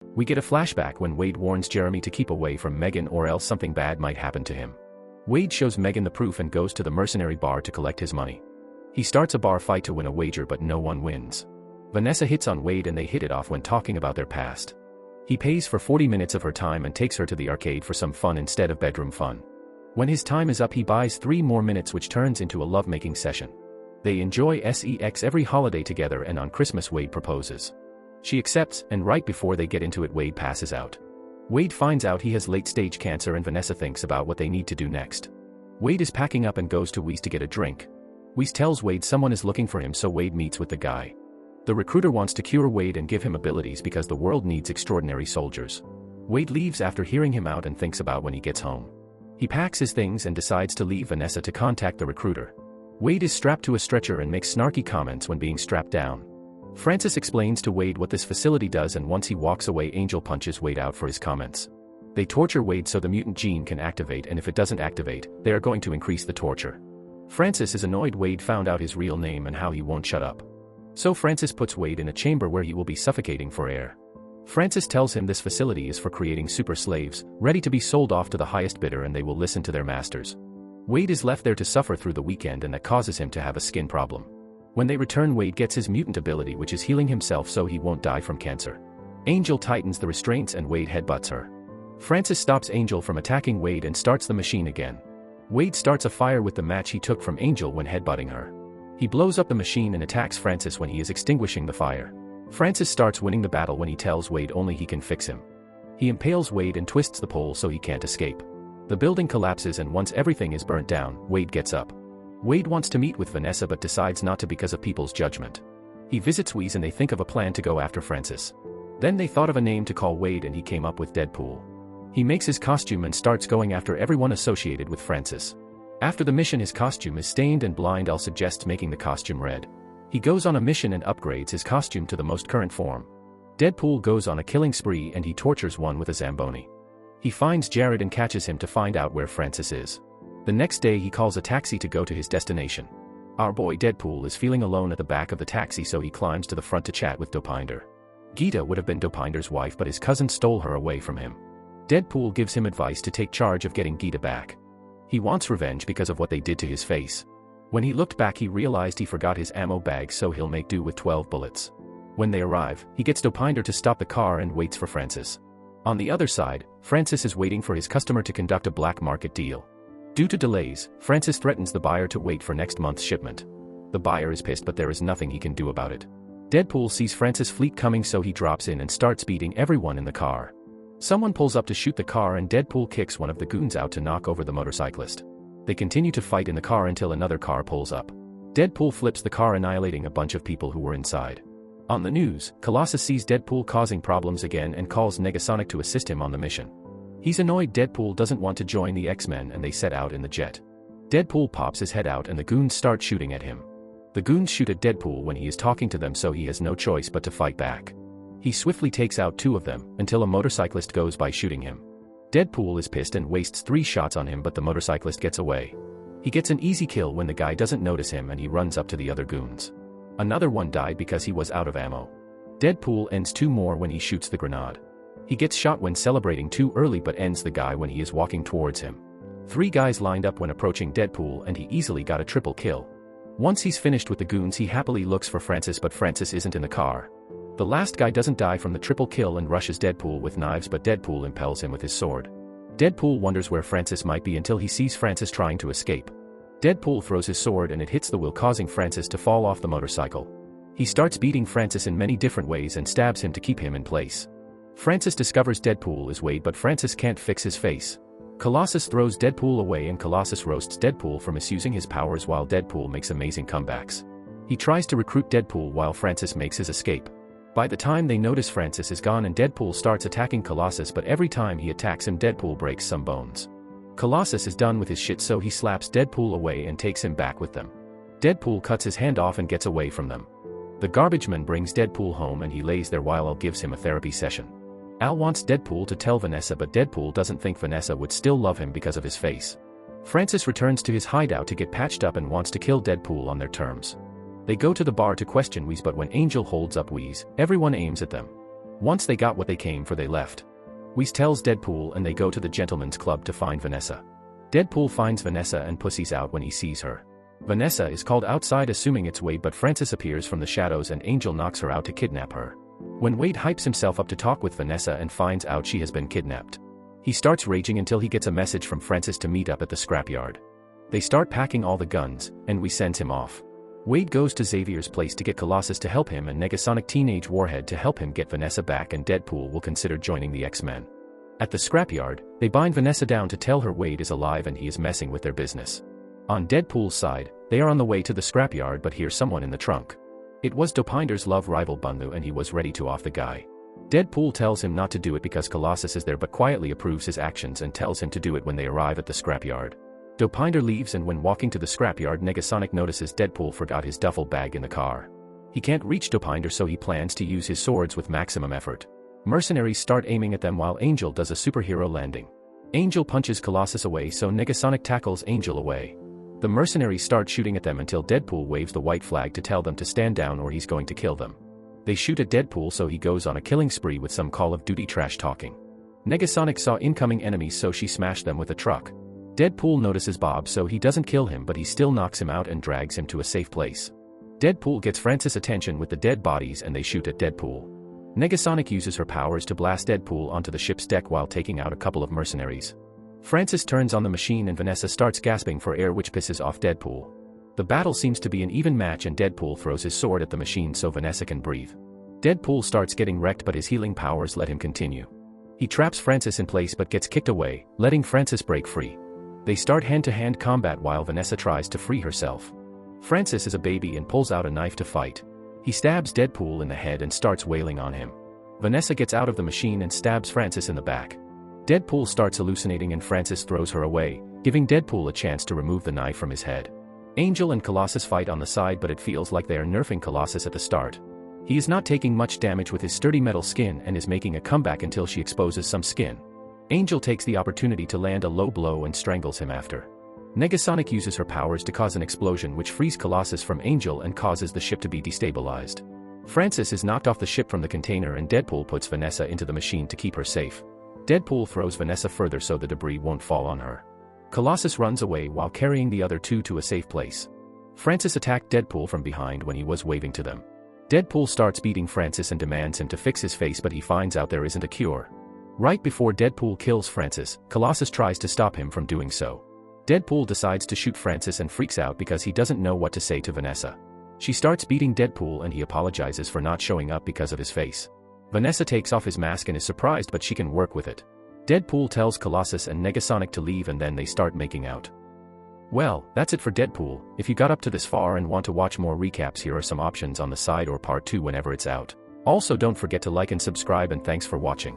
We get a flashback when Wade warns Jeremy to keep away from Megan or else something bad might happen to him. Wade shows Megan the proof and goes to the mercenary bar to collect his money. He starts a bar fight to win a wager but no one wins. Vanessa hits on Wade and they hit it off when talking about their past. He pays for 40 minutes of her time and takes her to the arcade for some fun instead of bedroom fun. When his time is up he buys 3 more minutes which turns into a lovemaking session. They enjoy sex every holiday together and on Christmas Wade proposes. She accepts and right before they get into it Wade passes out. Wade finds out he has late-stage cancer and Vanessa thinks about what they need to do next. Wade is packing up and goes to Weiss to get a drink. Weiss tells Wade someone is looking for him so Wade meets with the guy. The recruiter wants to cure Wade and give him abilities because the world needs extraordinary soldiers. Wade leaves after hearing him out and thinks about when he gets home. He packs his things and decides to leave Vanessa to contact the recruiter. Wade is strapped to a stretcher and makes snarky comments when being strapped down. Francis explains to Wade what this facility does and once he walks away Angel punches Wade out for his comments. They torture Wade so the mutant gene can activate and if it doesn't activate, they are going to increase the torture. Francis is annoyed Wade found out his real name and how he won't shut up. So Francis puts Wade in a chamber where he will be suffocating for air. Francis tells him this facility is for creating super slaves, ready to be sold off to the highest bidder and they will listen to their masters. Wade is left there to suffer through the weekend and that causes him to have a skin problem. When they return Wade gets his mutant ability which is healing himself so he won't die from cancer. Angel tightens the restraints and Wade headbutts her. Francis stops Angel from attacking Wade and starts the machine again. Wade starts a fire with the match he took from Angel when headbutting her. He blows up the machine and attacks Francis when he is extinguishing the fire. Francis starts winning the battle when he tells Wade only he can fix him. He impales Wade and twists the pole so he can't escape. The building collapses and once everything is burnt down, Wade gets up. Wade wants to meet with Vanessa but decides not to because of people's judgment. He visits Weiss and they think of a plan to go after Francis. Then they thought of a name to call Wade and he came up with Deadpool. He makes his costume and starts going after everyone associated with Francis. After the mission his costume is stained and Blind Al suggests making the costume red. He goes on a mission and upgrades his costume to the most current form. Deadpool goes on a killing spree and he tortures one with a Zamboni. He finds Jared and catches him to find out where Francis is. The next day he calls a taxi to go to his destination. Our boy Deadpool is feeling alone at the back of the taxi so he climbs to the front to chat with Dopinder. Geeta would have been Dopinder's wife but his cousin stole her away from him. Deadpool gives him advice to take charge of getting Geeta back. He wants revenge because of what they did to his face. When he looked back he realized he forgot his ammo bag so he'll make do with 12 bullets. When they arrive, he gets Dopinder to stop the car and waits for Francis. On the other side, Francis is waiting for his customer to conduct a black market deal. Due to delays, Francis threatens the buyer to wait for next month's shipment. The buyer is pissed but there is nothing he can do about it. Deadpool sees Francis' fleet coming so he drops in and starts beating everyone in the car. Someone pulls up to shoot the car and Deadpool kicks one of the goons out to knock over the motorcyclist. They continue to fight in the car until another car pulls up. Deadpool flips the car annihilating a bunch of people who were inside. On the news, Colossus sees Deadpool causing problems again and calls Negasonic to assist him on the mission. He's annoyed Deadpool doesn't want to join the X-Men and they set out in the jet. Deadpool pops his head out and the goons start shooting at him. The goons shoot at Deadpool when he is talking to them so he has no choice but to fight back. He swiftly takes out 2 of them, until a motorcyclist goes by shooting him. Deadpool is pissed and wastes 3 shots on him but the motorcyclist gets away. He gets an easy kill when the guy doesn't notice him and he runs up to the other goons. Another one died because he was out of ammo. Deadpool ends 2 more when he shoots the grenade. He gets shot when celebrating too early but ends the guy when he is walking towards him. 3 guys lined up when approaching Deadpool and he easily got a triple kill. Once he's finished with the goons he happily looks for Francis but Francis isn't in the car. The last guy doesn't die from the triple kill and rushes Deadpool with knives but Deadpool impels him with his sword. Deadpool wonders where Francis might be until he sees Francis trying to escape. Deadpool throws his sword and it hits the wheel causing Francis to fall off the motorcycle. He starts beating Francis in many different ways and stabs him to keep him in place. Francis discovers Deadpool is Wade but Francis can't fix his face. Colossus throws Deadpool away and Colossus roasts Deadpool for misusing his powers while Deadpool makes amazing comebacks. He tries to recruit Deadpool while Francis makes his escape. By the time they notice Francis is gone and Deadpool starts attacking Colossus but every time he attacks him Deadpool breaks some bones. Colossus is done with his shit so he slaps Deadpool away and takes him back with them. Deadpool cuts his hand off and gets away from them. The garbage man brings Deadpool home and he lays there while Al gives him a therapy session. Al wants Deadpool to tell Vanessa but Deadpool doesn't think Vanessa would still love him because of his face. Francis returns to his hideout to get patched up and wants to kill Deadpool on their terms. They go to the bar to question Weiss but when Angel holds up Weiss, everyone aims at them. Once they got what they came for, they left. Weiss tells Deadpool and they go to the gentleman's club to find Vanessa. Deadpool finds Vanessa and pussies out when he sees her. Vanessa is called outside assuming it's Wade, but Francis appears from the shadows and Angel knocks her out to kidnap her. When Wade hypes himself up to talk with Vanessa and finds out she has been kidnapped, he starts raging until he gets a message from Francis to meet up at the scrapyard. They start packing all the guns, and Weiss sends him off. Wade goes to Xavier's place to get Colossus to help him and Negasonic Teenage Warhead to help him get Vanessa back, and Deadpool will consider joining the X-Men. At the scrapyard, they bind Vanessa down to tell her Wade is alive and he is messing with their business. On Deadpool's side, they are on the way to the scrapyard but hear someone in the trunk. It was Dopinder's love rival Bundu and he was ready to off the guy. Deadpool tells him not to do it because Colossus is there but quietly approves his actions and tells him to do it when they arrive at the scrapyard. Dopinder leaves and when walking to the scrapyard, Negasonic notices Deadpool forgot his duffel bag in the car. He can't reach Dopinder so he plans to use his swords with maximum effort. Mercenaries start aiming at them while Angel does a superhero landing. Angel punches Colossus away so Negasonic tackles Angel away. The mercenaries start shooting at them until Deadpool waves the white flag to tell them to stand down or he's going to kill them. They shoot at Deadpool so he goes on a killing spree with some Call of Duty trash talking. Negasonic saw incoming enemies so she smashed them with a truck. Deadpool notices Bob so he doesn't kill him but he still knocks him out and drags him to a safe place. Deadpool gets Francis' attention with the dead bodies and they shoot at Deadpool. Negasonic uses her powers to blast Deadpool onto the ship's deck while taking out a couple of mercenaries. Francis turns on the machine and Vanessa starts gasping for air which pisses off Deadpool. The battle seems to be an even match and Deadpool throws his sword at the machine so Vanessa can breathe. Deadpool starts getting wrecked but his healing powers let him continue. He traps Francis in place but gets kicked away, letting Francis break free. They start hand-to-hand combat while Vanessa tries to free herself. Francis is a baby and pulls out a knife to fight. He stabs Deadpool in the head and starts wailing on him. Vanessa gets out of the machine and stabs Francis in the back. Deadpool starts hallucinating and Francis throws her away, giving Deadpool a chance to remove the knife from his head. Angel and Colossus fight on the side but it feels like they are nerfing Colossus at the start. He is not taking much damage with his sturdy metal skin and is making a comeback until she exposes some skin. Angel takes the opportunity to land a low blow and strangles him after. Negasonic uses her powers to cause an explosion which frees Colossus from Angel and causes the ship to be destabilized. Francis is knocked off the ship from the container and Deadpool puts Vanessa into the machine to keep her safe. Deadpool throws Vanessa further so the debris won't fall on her. Colossus runs away while carrying the other two to a safe place. Francis attacked Deadpool from behind when he was waving to them. Deadpool starts beating Francis and demands him to fix his face but he finds out there isn't a cure. Right before Deadpool kills Francis, Colossus tries to stop him from doing so. Deadpool decides to shoot Francis and freaks out because he doesn't know what to say to Vanessa. She starts beating Deadpool and he apologizes for not showing up because of his face. Vanessa takes off his mask and is surprised but she can work with it. Deadpool tells Colossus and Negasonic to leave and then they start making out. Well, that's it for Deadpool. If you got up to this far and want to watch more recaps, here are some options on the side or part 2 whenever it's out. Also don't forget to like and subscribe and thanks for watching.